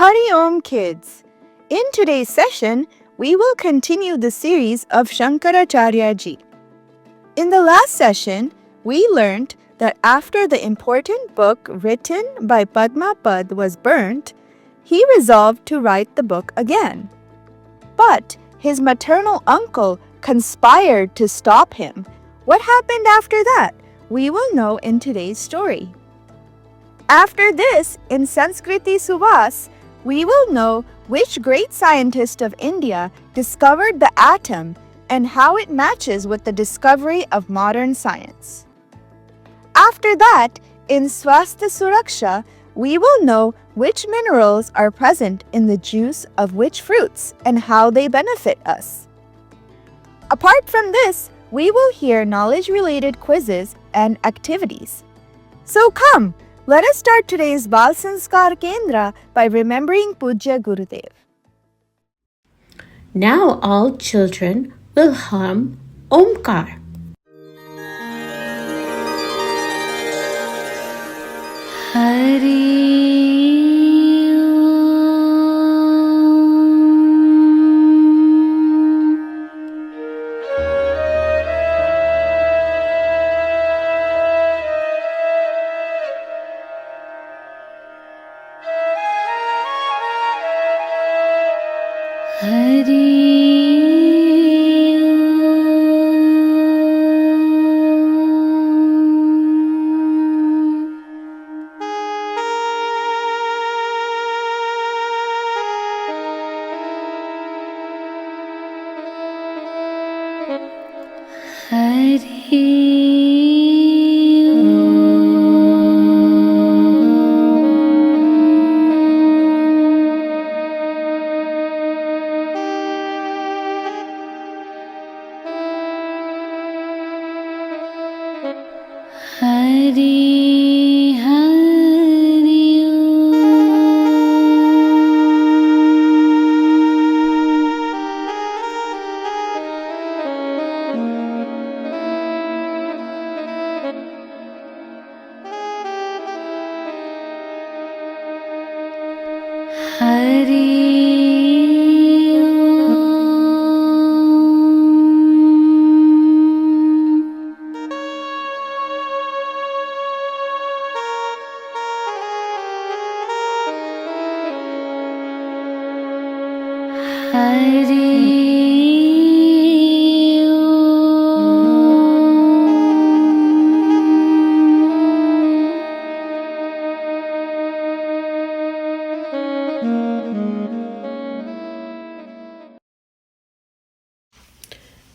Hari Om kids! In today's session, we will continue the series of Shankaracharya ji. In the last session, we learned that after the important book written by PADMAPAD was burnt, he resolved to write the book again. But his maternal uncle conspired to stop him. What happened after that? We will know in today's story. After this, in Sanskriti Suvas, we will know which great scientist of India discovered the atom and how it matches with the discovery of modern science. After that, in Swasthya Suraksha, we will know which minerals are present in the juice of which fruits and how they benefit us. Apart from this, we will hear knowledge-related quizzes and activities. So come, let us start today's Bal Sanskar Kendra by remembering Pujya Gurudev. Now all children will hum Omkar.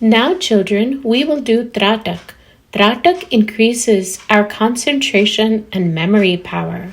Now children, we will do Tratak. Tratak increases our concentration and memory power.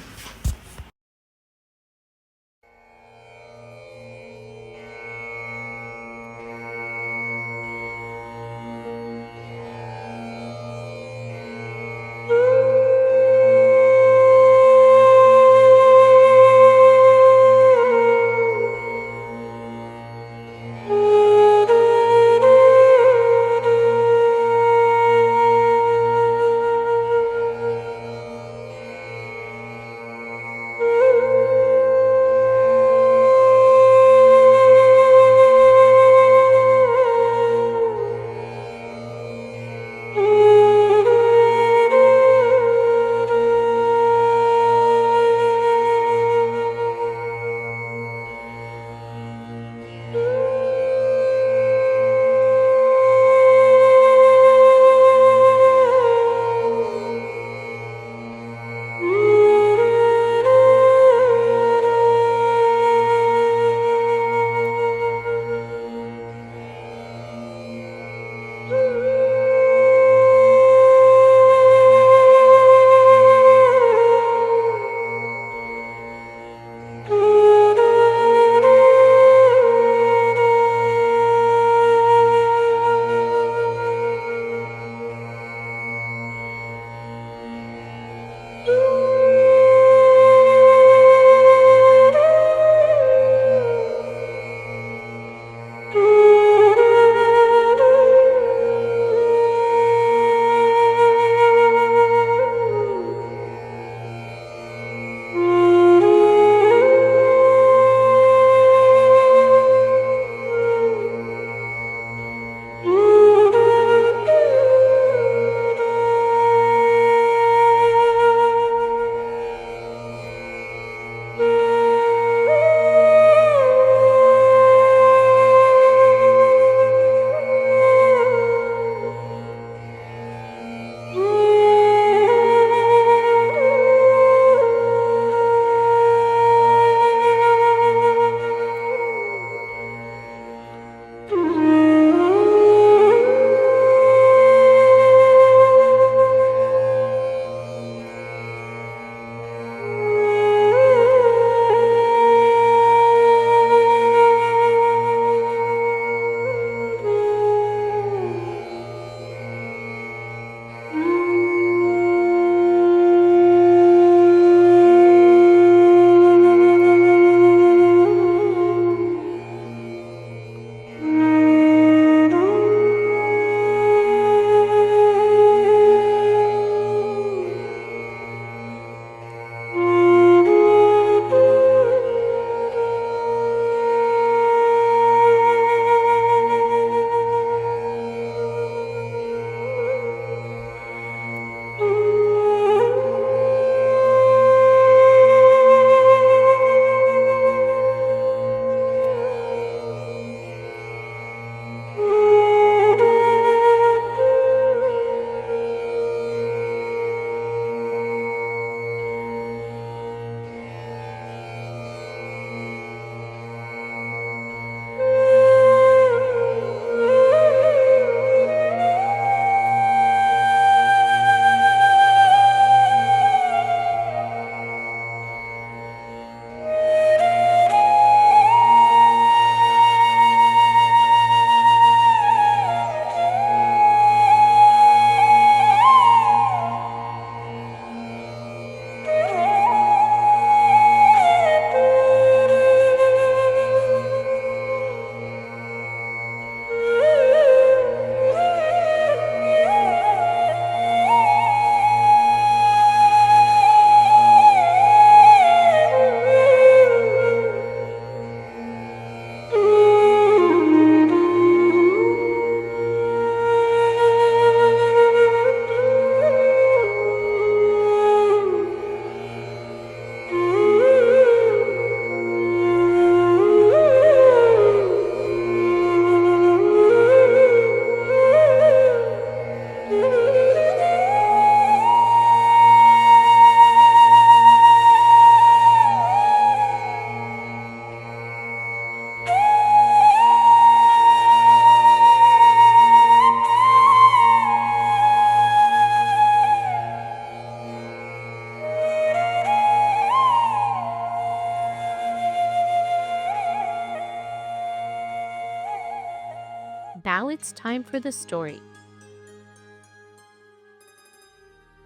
it's time for the story.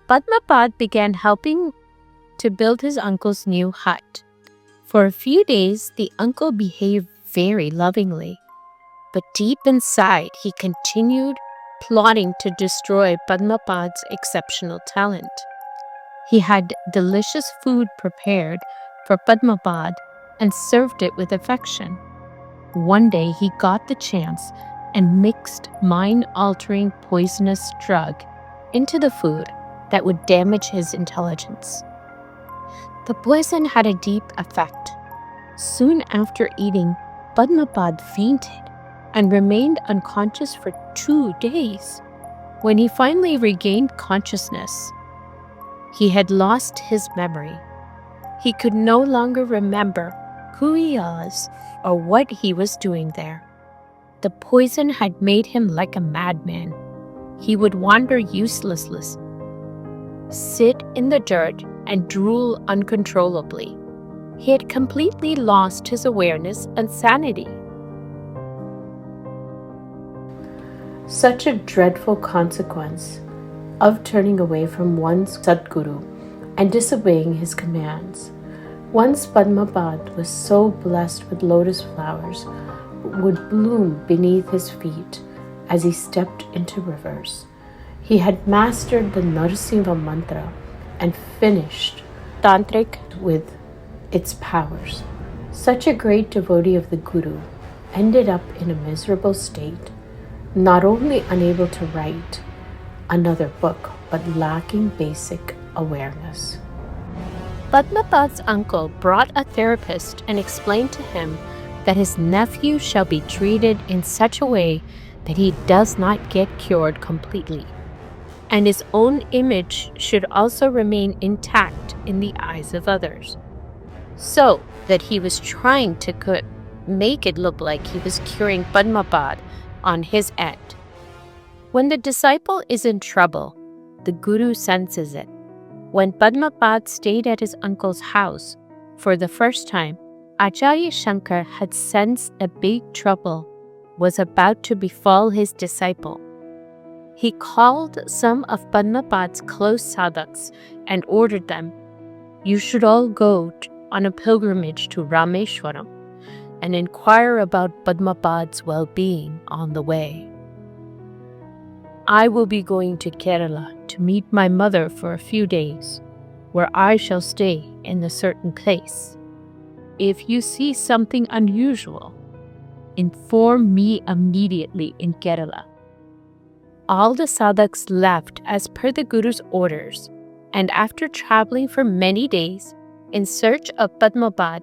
Padmapad began helping to build his uncle's new hut. For a few days, the uncle behaved very lovingly, but deep inside, he continued plotting to destroy Padmapad's exceptional talent. He had delicious food prepared for Padmapad and served it with affection. One day, he got the chance and mixed mind-altering poisonous drug into the food that would damage his intelligence. The poison had a deep effect. Soon after eating, Padmapad fainted and remained unconscious for 2 days. When he finally regained consciousness, he had lost his memory. He could no longer remember who he was or what he was doing there. The poison had made him like a madman. He would wander uselessly, sit in the dirt, and drool uncontrollably. He had completely lost his awareness and sanity. Such a dreadful consequence of turning away from one's Sadguru and disobeying his commands. Once Padmapad was so blessed with lotus flowers would bloom beneath his feet as he stepped into rivers. He had mastered the Narasimha mantra and finished tantric with its powers. Such a great devotee of the Guru ended up in a miserable state, not only unable to write another book, but lacking basic awareness. Padmapad's uncle brought a therapist and explained to him that his nephew shall be treated in such a way that he does not get cured completely, and his own image should also remain intact in the eyes of others. So that he was trying to make it look like he was curing Padmapad on his end. When the disciple is in trouble, the Guru senses it. When Padmapad stayed at his uncle's house for the first time, Acharya Shankar had sensed a big trouble was about to befall his disciple. He called some of Padmapad's close sadhaks and ordered them, "You should all go on a pilgrimage to Rameshwaram and inquire about Padmapad's well-being on the way. I will be going to Kerala to meet my mother for a few days, where I shall stay in a certain place. If you see something unusual, inform me immediately in Kerala." All the sadhaks left as per the Guru's orders, and after traveling for many days in search of Padmapad,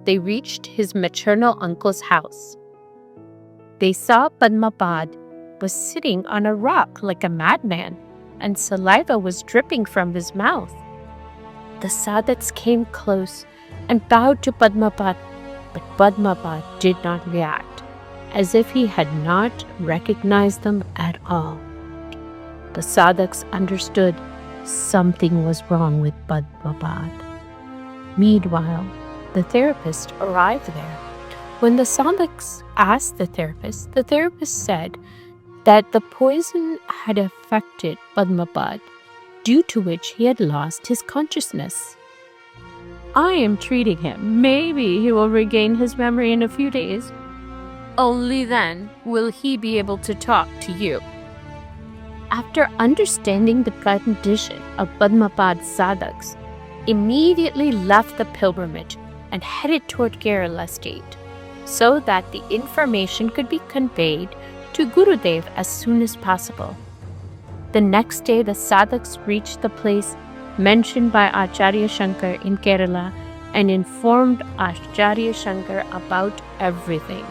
they reached his maternal uncle's house. They saw Padmapad was sitting on a rock like a madman, and saliva was dripping from his mouth. The sadhaks came close and bowed to Padmapad, but Padmapad did not react, as if he had not recognized them at all. The sadhaks understood something was wrong with Padmapad. Meanwhile, the therapist arrived there. When the sadhaks asked the therapist said that the poison had affected Padmapad, due to which he had lost his consciousness. "I am treating him. Maybe he will regain his memory in a few days. Only then will he be able to talk to you." After understanding the condition of Padmapad's sadhaks, immediately left the pilgrimage and headed toward Kerala state, so that the information could be conveyed to Gurudev as soon as possible. The next day, the sadhaks reached the place mentioned by Acharya Shankar in Kerala and informed Acharya Shankar about everything.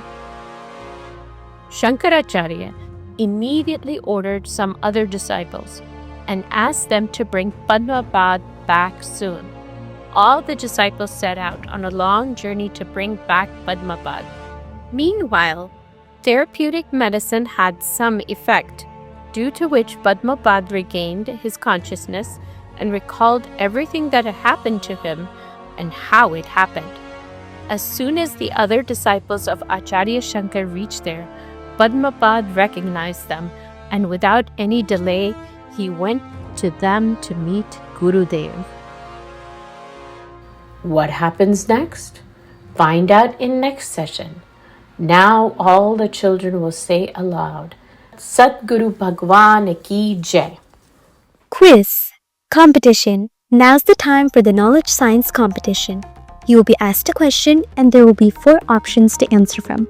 Shankaracharya immediately ordered some other disciples and asked them to bring Padmapad back soon. All the disciples set out on a long journey to bring back Padmapad. Meanwhile, therapeutic medicine had some effect, due to which Padmapad regained his consciousness and recalled everything that had happened to him and how it happened. As soon as the other disciples of Acharya Shankar reached there, Padmapad recognized them, and without any delay, he went to them to meet Gurudev. What happens next? Find out in next session. Now all the children will say aloud, Satguru Bhagwan Ki Jai. Quiz Competition. Now's the time for the knowledge science competition. You will be asked a question and there will be 4 options to answer from.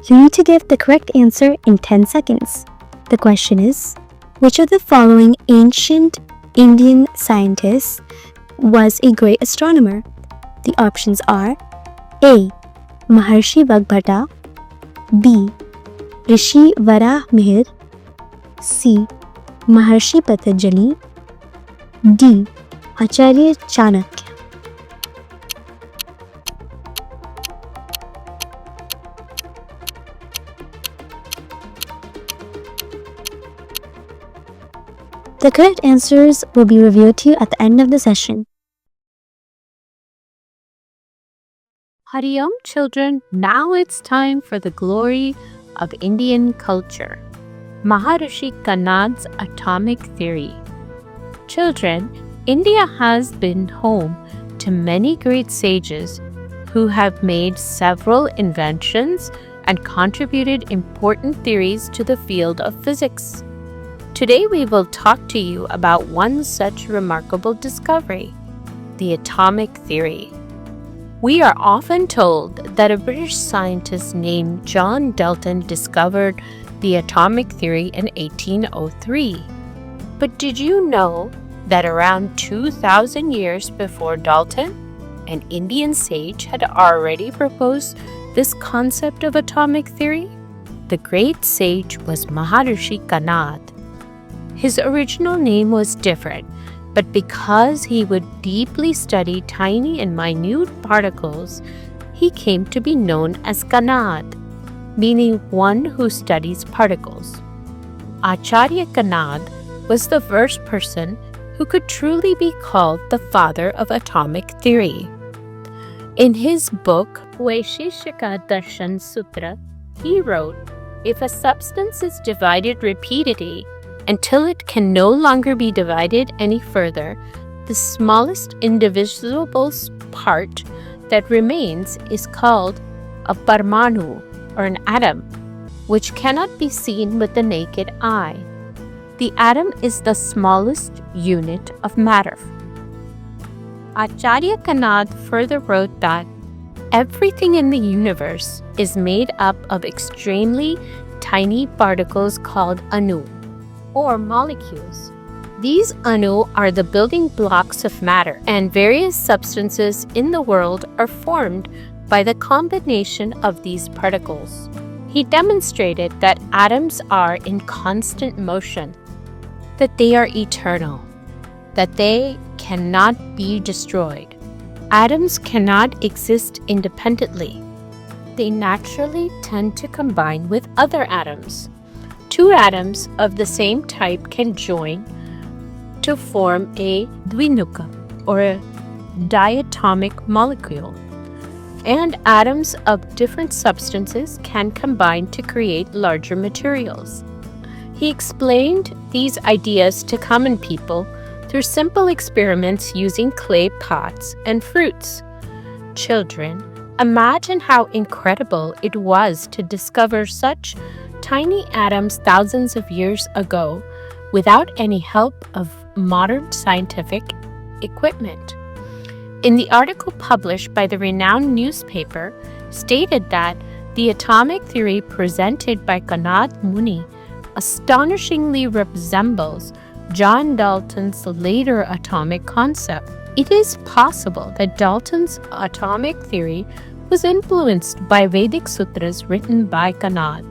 You need to give the correct answer in 10 seconds. The question is, which of the following ancient Indian scientists was a great astronomer? The options are A. Maharshi Vagbhata, B. Rishi Varamihir, C. Maharshi Patanjali, D. Acharya Chanakya. The correct answers will be revealed to you at the end of the session. Hari Om, children, now it's time for the glory of Indian culture. Maharishi Kanad's atomic theory. Children, India has been home to many great sages who have made several inventions and contributed important theories to the field of physics. Today we will talk to you about one such remarkable discovery, the atomic theory. We are often told that a British scientist named John Dalton discovered the atomic theory in 1803. But did you know that around 2,000 years before Dalton, an Indian sage had already proposed this concept of atomic theory? The great sage was Maharishi Kanad. His original name was different, but because he would deeply study tiny and minute particles, he came to be known as Kanad, meaning one who studies particles. Acharya Kanad was the first person who could truly be called the father of atomic theory. In his book, Vishishta Darshan Sutra, he wrote, if a substance is divided repeatedly until it can no longer be divided any further, the smallest indivisible part that remains is called a parmanu, or an atom, which cannot be seen with the naked eye. The atom is the smallest unit of matter. Acharya Kanad further wrote that everything in the universe is made up of extremely tiny particles called anu, or molecules. These anu are the building blocks of matter, and various substances in the world are formed by the combination of these particles. He demonstrated that atoms are in constant motion, that they are eternal, that they cannot be destroyed. Atoms cannot exist independently. They naturally tend to combine with other atoms. 2 atoms of the same type can join to form a dvinuka, or a diatomic molecule. And atoms of different substances can combine to create larger materials. He explained these ideas to common people through simple experiments using clay pots and fruits. Children, imagine how incredible it was to discover such tiny atoms thousands of years ago without any help of modern scientific equipment. In the article published by the renowned newspaper, stated that the atomic theory presented by Kanad Muni astonishingly resembles John Dalton's later atomic concept. It is possible that Dalton's atomic theory was influenced by Vedic sutras written by Kanad.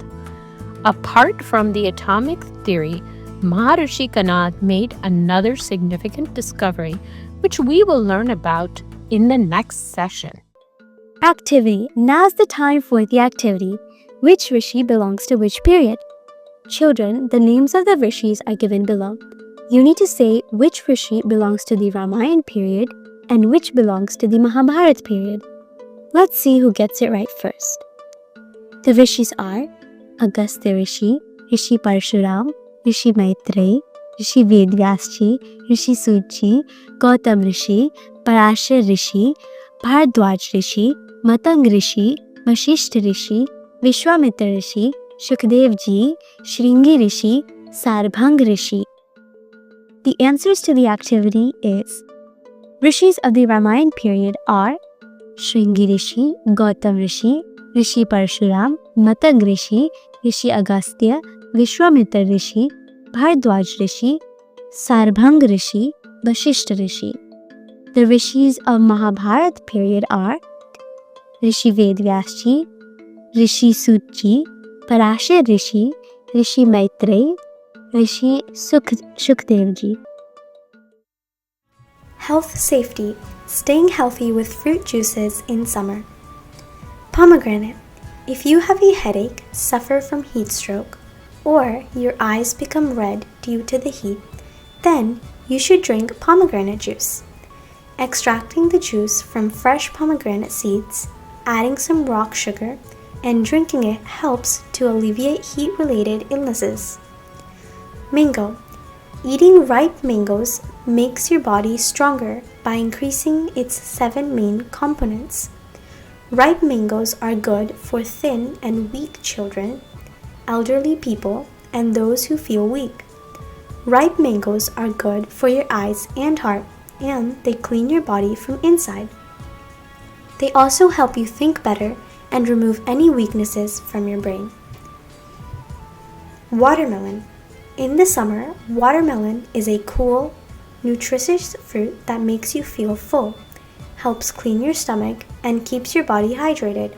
Apart from the atomic theory, Maharishi Kanad made another significant discovery, which we will learn about in the next session. Activity. Now's the time for the activity. Which rishi belongs to which period? Children, the names of the rishis are given below. You need to say which rishi belongs to the Ramayana period and which belongs to the Mahabharata period. Let's see who gets it right first. The rishis are Agastya Rishi, Rishi Parshuram, Rishi Maitreyi, Rishi Vedvyasji, Rishi Suchi, Gautam Rishi, Parashar Rishi, Bharadwaj Rishi, Matang Rishi, Vishishta Rishi, Vishwamitra Rishi, Shukdev Ji, Shringi Rishi, Sarbhang Rishi. The answers to the activity is: Rishis of the Ramayana period are Shringi Rishi, Gautam Rishi, Rishi Parshuram, Matang Rishi, Rishi Agastya, Vishwamitra Rishi, Bharadwaj Rishi, Sarbhang Rishi, Vishishta Rishi. The Rishis of Mahabharata period are Rishi Vedvyasji, Rishi Suchi, Parashar Rishi, Rishi Maitreyi, Rishi Shukdev Ji. Health safety. Staying healthy with fruit juices in summer. Pomegranate. If you have a headache, suffer from heat stroke, or your eyes become red due to the heat, then you should drink pomegranate juice. Extracting the juice from fresh pomegranate seeds, adding some rock sugar, and drinking it helps to alleviate heat-related illnesses. Mango. Eating ripe mangoes makes your body stronger by increasing its 7 main components. Ripe mangoes are good for thin and weak children, elderly people, and those who feel weak. Ripe mangoes are good for your eyes and heart, and they clean your body from inside. They also help you think better and remove any weaknesses from your brain. Watermelon. In the summer, watermelon is a cool, nutritious fruit that makes you feel full, helps clean your stomach, and keeps your body hydrated.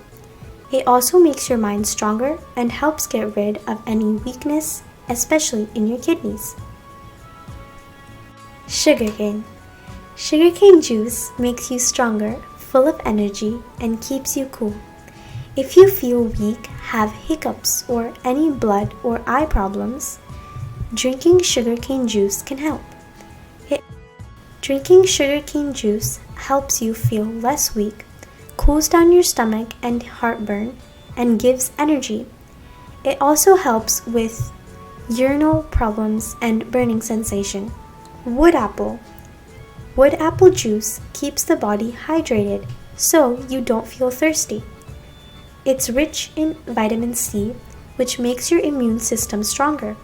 It also makes your mind stronger and helps get rid of any weakness, especially in your kidneys. Sugarcane. Sugarcane juice makes you stronger, full of energy, and keeps you cool. If you feel weak, have hiccups, or any blood or eye problems, drinking sugarcane juice can help. Drinking sugarcane juice helps you feel less weak, cools down your stomach and heartburn, and gives energy. It also helps with urinal problems and burning sensation. Wood apple. Wood apple juice keeps the body hydrated so you don't feel thirsty. It's rich in vitamin C, which makes your immune system stronger.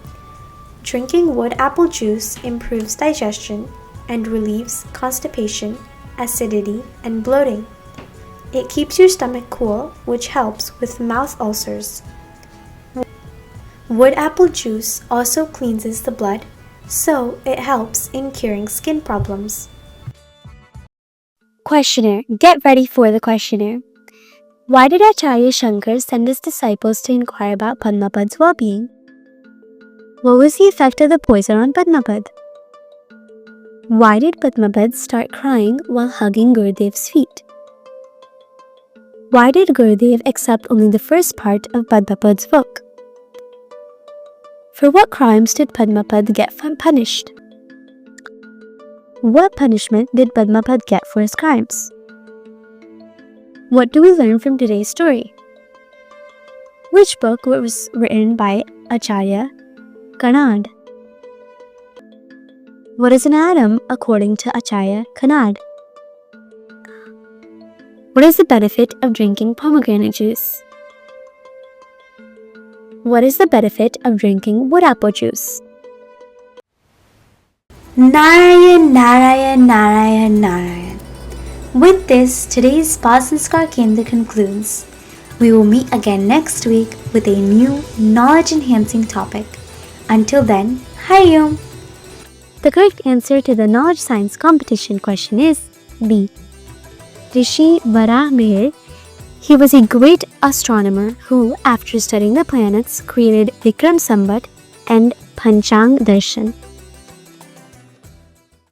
Drinking wood apple juice improves digestion and relieves constipation, acidity, and bloating. It keeps your stomach cool, which helps with mouth ulcers. Wood apple juice also cleanses the blood, so it helps in curing skin problems. Questionnaire. Get ready for the questionnaire. Why did Acharya Shankar send his disciples to inquire about Padmapad's well-being? What was the effect of the poison on Padmapad? Why did Padmapad start crying while hugging Gurudev's feet? Why did Gurudev accept only the first part of Padmapad's book? For what crimes did Padmapad get punished? What punishment did Padmapad get for his crimes? What do we learn from today's story? Which book was written by Acharya Kanad? What is an atom according to Acharya Kanad? What is the benefit of drinking pomegranate juice? What is the benefit of drinking wood apple juice? Narayan, Narayan, Narayan, Narayan. With this, today's Sanskar Kendra concludes. We will meet again next week with a new knowledge-enhancing topic. Until then, Hari Om. The correct answer to the knowledge science competition question is B. Rishi Varahamihir. He was a great astronomer who, after studying the planets, created Vikram Samvat and Panchang Darshan.